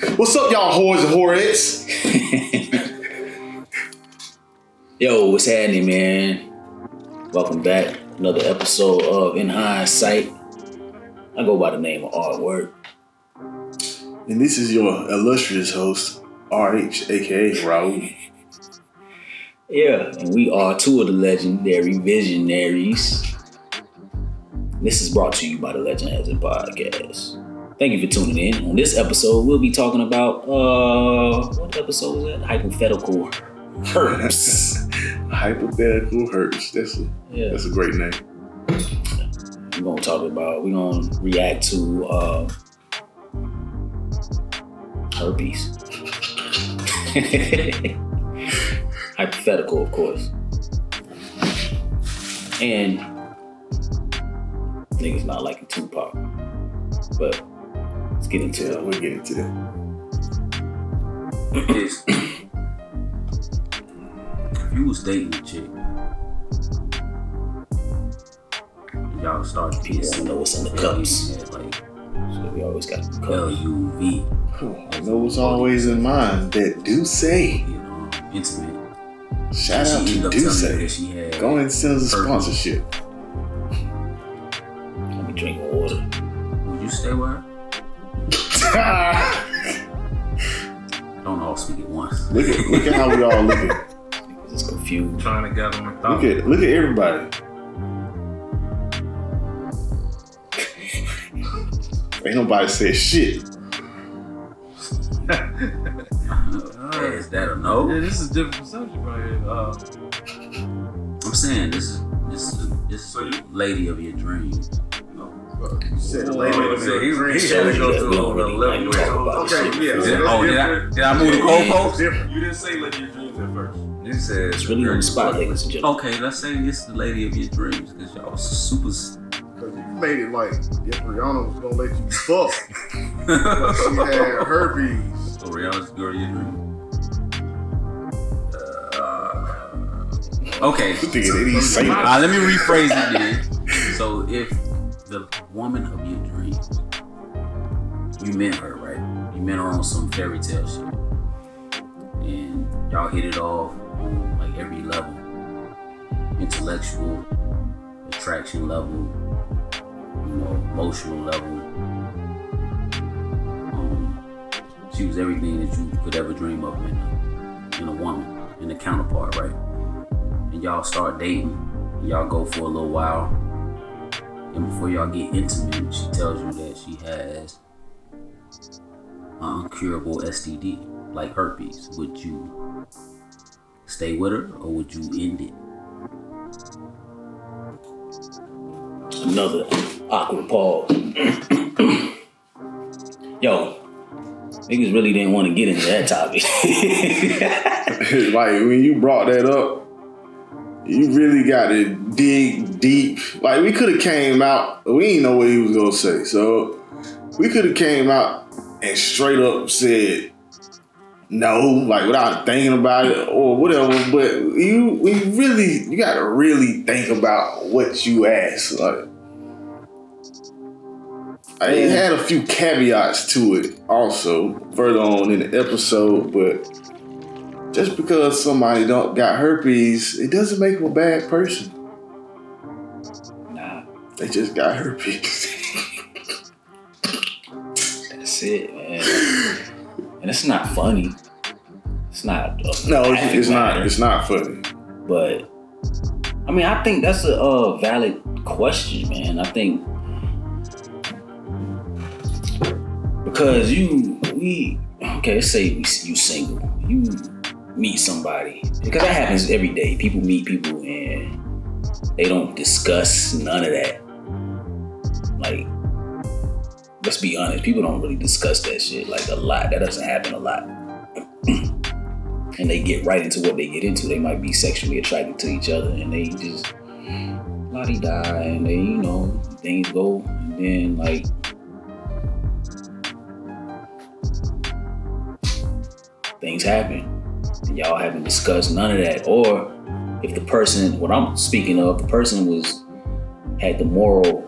What's up, y'all whores and whorettes? Yo, what's happening, man? Welcome back. Another episode of In Hindsight. I go by the name of Artwork. And this is your illustrious host, RH, aka Raul. Yeah, and we are two of the legendary visionaries. This is brought to you by the Legend Has It podcast. Thank you for tuning in. On this episode, we'll be talking about, what episode is that? Hypothetical herps. Hypothetical herps. That's a great name. We're gonna react to herpes. Hypothetical, of course. And niggas not liking Tupac. But let's get into it. We'll get into that. If you was dating a chick, y'all start pissing. I know what's in the cups. Like, so we always got the cup. LUV. I know what's always in mind. That Duce. Intimate. Shout out to Duce. Go ahead and send us a sponsorship. Let me drink water. Would you stay with her? Don't all speak at once. Look at how we all looking. It's confused. Trying to gather my thoughts. Look at everybody. Ain't nobody said shit. Is that a no? Yeah, this is a different subject right here. I'm saying this is a lady of your dreams. You said He had to go to another level. Okay, yeah. Did I move the goalpost? You didn't say let your dreams at first. You said It's really on the spot, ladies and gentlemen. okay, let's say it's the lady of your dreams because y'all was super. Because you made it like if Rihanna was gonna let you fuck. But she had herpes. So Rihanna's the girl of your dreams. Okay. Let Let me rephrase it then. So if the woman of your dreams, you met her, right? You met her on some fairy tale shit. And y'all hit it off on like every level. Intellectual, attraction level, emotional level. She was everything that you could ever dream of in a woman, in a counterpart, right? And y'all start dating, and y'all go for a little while. And before y'all get intimate, she tells you that she has an uncurable STD, like herpes. Would you stay with her or would you end it? Another awkward pause. Yo, niggas really didn't want to get into that topic. Like when you brought that up, you really got to dig deep. Like we could have came out, we didn't know what he was gonna say, so we could have came out and straight up said no, like without thinking about it or whatever. But you got to really think about what you asked. Like it had a few caveats to it also further on in the episode, but just because somebody got herpes, it doesn't make them a bad person. Nah. They just got herpes. That's it, man. And it's not funny. It's not. No, it's not. It's not funny. But I mean, I think that's a valid question, man. I think because let's say you single, you meet somebody, because that happens every day. People meet people and they don't discuss none of that. Like, let's be honest, people don't really discuss that shit like a lot. That doesn't happen a lot. And they get right into what they get into. They might be sexually attracted to each other and they just la-di-da and they, things go, and then like things happen. And y'all haven't discussed none of that. Or if the person, what I'm speaking of, the person had the moral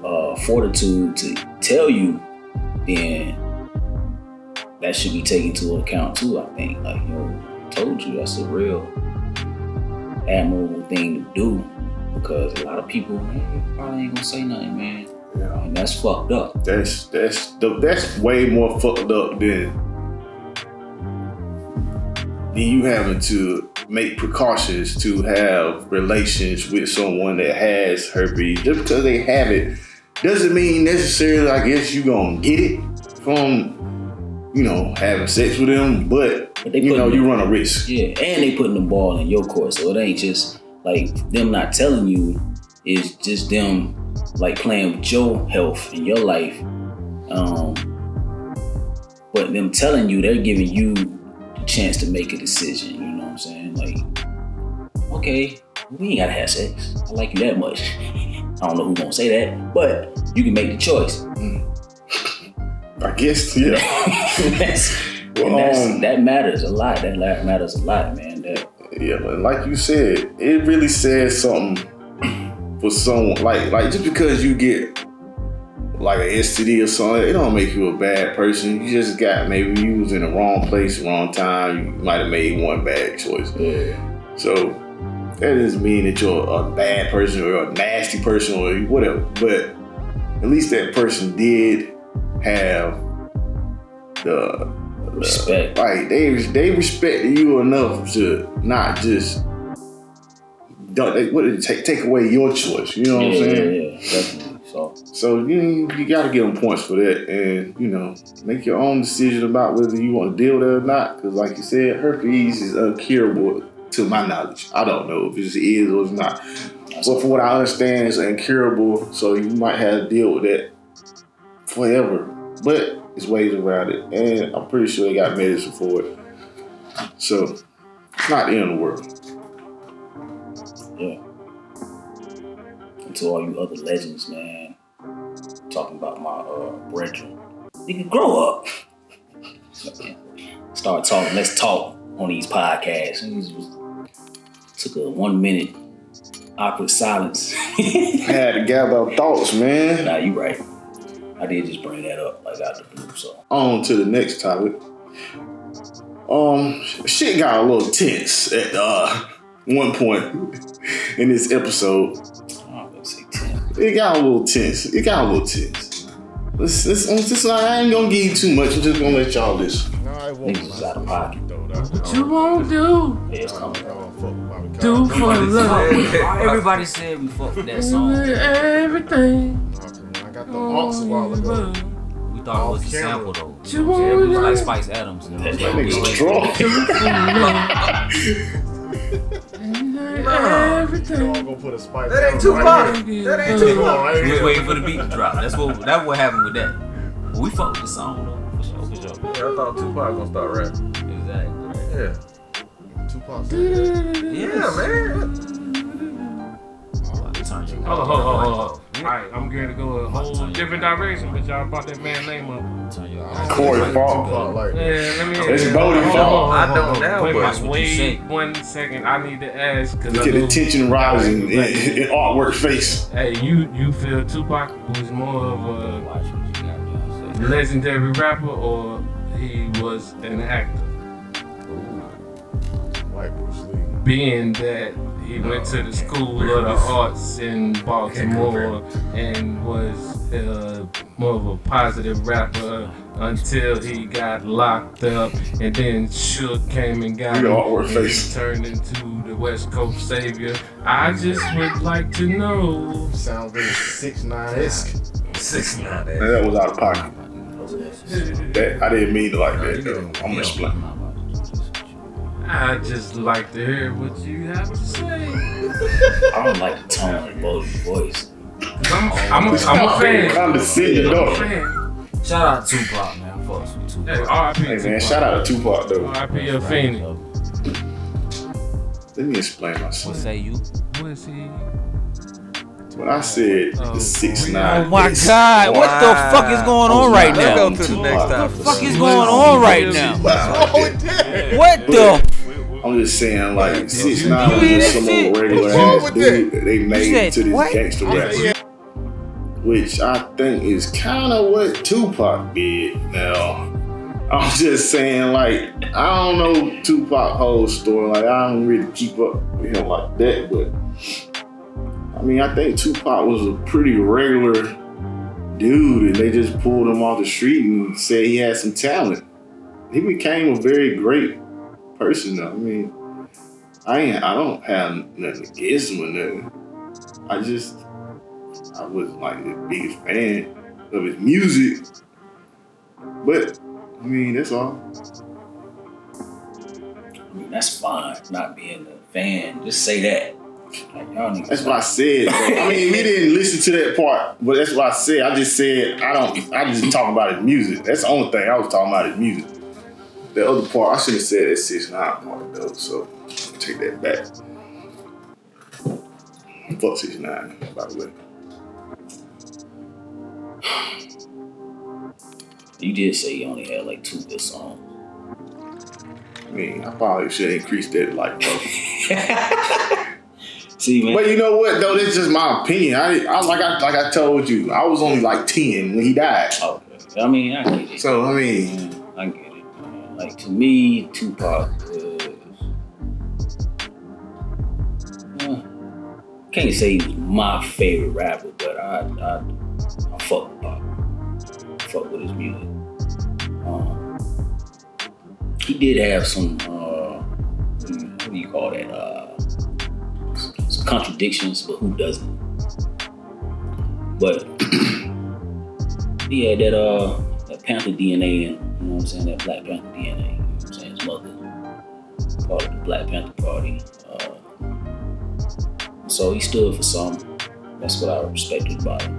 fortitude to tell you, then that should be taken into account too. I think, like, you know, I told you, that's a real admirable thing to do, because a lot of people, man, probably ain't gonna say nothing, man. Yeah. And that's fucked up. That's way more fucked up than you having to make precautions to have relations with someone that has herpes. Just because they have it doesn't mean necessarily, I guess, you gonna get it from, you know, having sex with them, but you know, you run a risk. Yeah, and they putting the ball in your court, so it ain't just like them not telling you, it's just them like playing with your health and your life. But them telling you, they're giving you the chance to make a decision, you know what I'm saying? Like, okay, we ain't gotta have sex. I like you that much. I don't know who's gonna say that, but you can make the choice. I guess, yeah. That matters a lot. That matters a lot, man. Yeah, but like you said, it really says something for someone. Like just because you get like an STD or something, it don't make you a bad person. You just maybe you was in the wrong place, wrong time. You might have made one bad choice. Yeah. So that doesn't mean that you're a bad person or a nasty person or whatever. But at least that person did have the respect. Right, they respected you enough to not just take away your choice. You know what I'm saying? Yeah, definitely. So you got to give them points for that, and you know, make your own decision about whether you want to deal with it or not. Because, like you said, herpes is incurable, to my knowledge. I don't know if it is or it's not, but from what I understand, it's incurable. So you might have to deal with that forever. But there's ways around it, and I'm pretty sure they got medicine for it. So it's not the end of the world. Yeah. And to all you other legends, man, talking about my brethren, nigga, grow up. Start talking. Let's talk on these podcasts. Took a 1 minute awkward silence. Had to gather our thoughts, man. Nah, you right. I did just bring that up, like, out the blue. So on to the next topic. Shit got a little tense at one point in this episode. I'm gonna say 10. It got a little tense. I ain't gonna give you too much. I'm just gonna let y'all listen. Niggas was out of pocket. What you won't do? Yeah, it's coming. Do for love. Everybody said we fucked with that song. Everything. I got the aux a while ago. We thought it was a sample though. You It was won't like do. Spice Adams. And it was That like, nigga's drunk. Everything. I'm gonna put a spice. That ain't Tupac. That ain't Tupac. we was waiting for the beat to drop. That's what happened with that. But we fucked with the song though. For sure. Yeah, I thought Tupac gonna start rapping. Exactly. Yeah. Tupac. Yeah, man. Hold on. Alright, I'm going to go a whole different direction, but y'all brought that man's name up. Corey Fault. Tupac like that. Yeah, let me. It's Bodie's fault. I don't know, but Wait 1 second. I need to ask because Look at the tension rising in artwork face. Hey, you feel Tupac was more of a legendary rapper, or he was an actor? Like Bruce Lee. Being that he went to the School of the Arts in Baltimore and was more of a positive rapper until he got locked up, and then Shook came and got him, and he turned into the West Coast savior. I just would like to know. Sound very 6ix9ine-esque. 6ix9ine. That was out of pocket. That I didn't mean it like that. Though. I'm gonna explain. I just like to hear what you have to say. I don't like the tone of Bodie's voice. I'm a fan. I'm the senior I'm a dog. fan. Shout out to Tupac, man. Fucks with Tupac. Hey, R.I.P. Hey man, shout out to Tupac though. R.I.P. a Phoenix. Let me explain myself. What say you? What is he? When I said the 6ix9ine. Oh my God! What the fuck is going on right Let's now? go to the next What the topic. fuck is going on right now? What the? I'm just saying, like 6ix9ine was just some old regular ass dude that they made to this gangster rap, which I think is kind of what Tupac did. Now, I I'm just saying, like, I don't know Tupac whole story. Like, I don't really keep up with him like that. But I mean, I think Tupac was a pretty regular dude, and they just pulled him off the street and said he had some talent. He became a very great person, though. I mean, I don't have nothing against him or nothing. I wasn't like the biggest fan of his music. But, I mean, that's all. I mean, that's fine, not being a fan. Just say that. Like, y'all niggas. That's what I said. I mean, we didn't listen to that part, but that's what I said. I just said, I just talk about his music. That's the only thing I was talking about his music. The other part, I should have said that 6ix9ine part, though, so I'll take that back. Fuck 6ix9ine, by the way. You did say you only had like 2 good songs. I mean, I probably should increase that like, bro. See, man. But you know what, though? That's just my opinion. I like I told you, I was only like 10 when he died. Okay. I mean, I get it. So, I mean... I get it, man. Like, to me, Tupac can't say he was my favorite rapper, but I fuck with Pop. Fuck with his music. He did have some, what do you call that? Some contradictions, but who doesn't? But he had that Panther DNA, and you know what I'm saying, that Black Panther DNA. You know what I'm saying, his mother part of the Black Panther Party. So he stood for something. That's what I respected about him.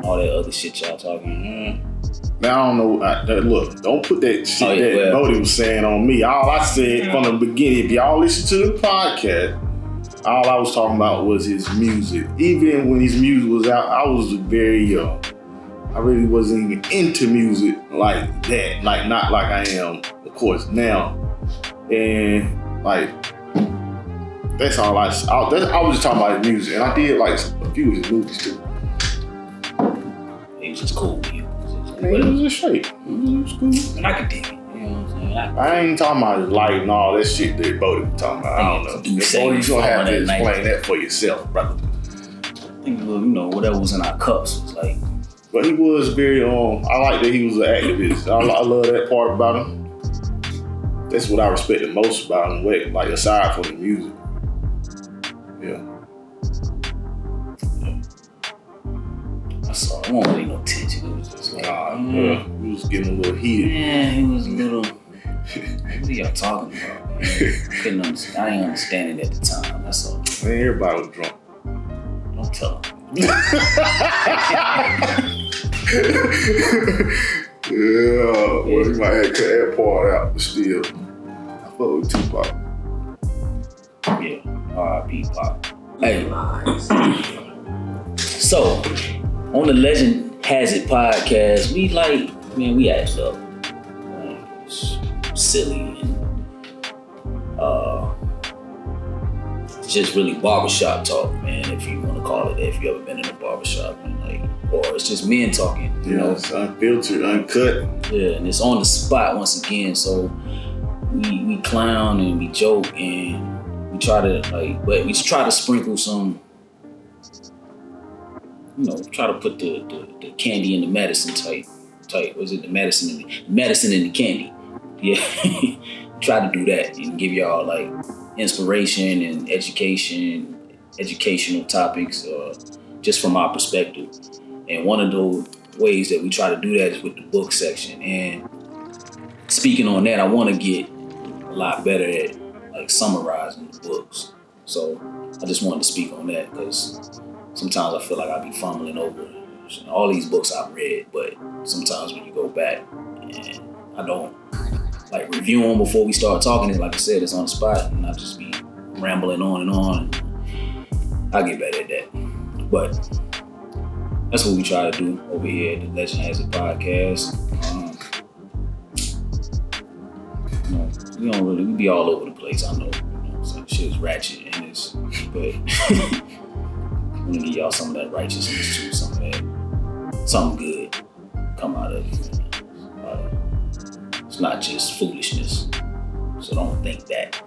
All that other shit y'all talking. Man, I don't know. Look, don't put that shit Bodie was saying on me. All I said from the beginning, if y'all listen to the podcast, all I was talking about was his music. Even when his music was out, I was very young. I really wasn't even into music like that. Like, not like I am, of course, now. And, like, that's all I was just talking about his music. And I did, like, a few of his movies, too. He was just cool with you. Man, it was just straight. It was cool. And I could dig it. You know what I'm saying? I ain't talking about his life and all that shit that Bodie was talking about. I don't know. Bodie, you gonna have to explain that for yourself, brother. I think, you know, whatever was in our cups was like. But he was very, I like that he was an activist. I love that part about him. That's what I respected most about him, like, aside from the music. Yeah. I saw it. It wasn't really no tension. It was just like, yeah, he was getting a little heated. Yeah, he was a little. What are y'all talking about, man? Couldn't understand. I didn't understand it at the time. That's all. Man, everybody was drunk. Don't tell him. Yeah, well, you might have to cut that part out, but still. I fuck with Tupac. Yeah, R.I.P. Pop. Hey. So, on the Legend Has It podcast, we acted up. Silly and it's just really barbershop talk, man, if you want to call it that, if you ever been in a barbershop, and or it's just men talking, you know. It's unfiltered, uncut. Yeah, and it's on the spot once again, so we clown and we joke and we try to sprinkle some, you know, try to put the candy in the medicine type. Was it the medicine in the candy? Yeah. Try to do that and give y'all like inspiration and educational topics, just from our perspective. And one of the ways that we try to do that is with the book section. And speaking on that, I want to get a lot better at like summarizing the books. So I just wanted to speak on that because sometimes I feel like I be fumbling over all these books I've read, but sometimes when you go back and I don't like review them before we start talking, it, like I said, it's on the spot and I just be rambling on and on. I'll get better at that. But that's what we try to do over here at the Legend Has It podcast. You know, we be all over the place, I know. You know, some shit is ratchet and it's, but I'm gonna give y'all some of that righteousness too, some of that, something good come out of it. It's not just foolishness. So don't think that.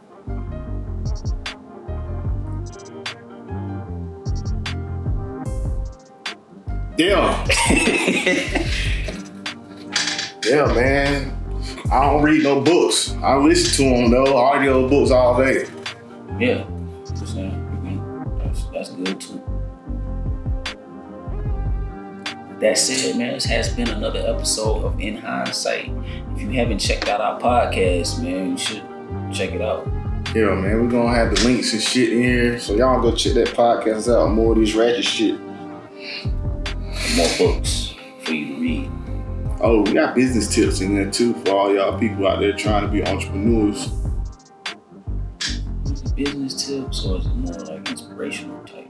Yeah. Yeah, man. I don't read no books. I listen to them though. Audio books all day. Yeah. That's good too. That said, man, this has been another episode of In Hindsight. If you haven't checked out our podcast, man, you should check it out. Yeah, man, we're gonna have the links and shit in here. So y'all go check that podcast out. More of this ratchet shit. More books for you to read. Oh, we got business tips in there too for all y'all people out there trying to be entrepreneurs. Is it business tips or is it more like inspirational type?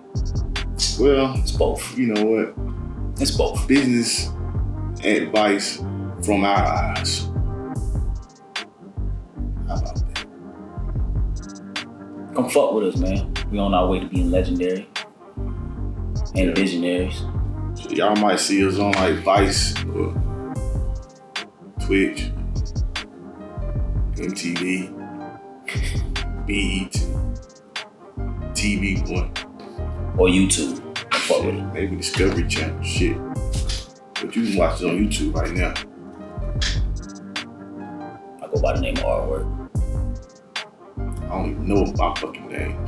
Well, It's both. you know what? It's both. Business advice from our eyes. How about that? Come fuck with us, man. We on our way to being legendary and visionaries. So y'all might see us on like Vice or Twitch, MTV, BET, TV One, Or YouTube. Come fuck with it. maybe Discovery Channel, shit. But you can watch it on YouTube right now. I go by the name of Artwork. I don't even know my fucking name.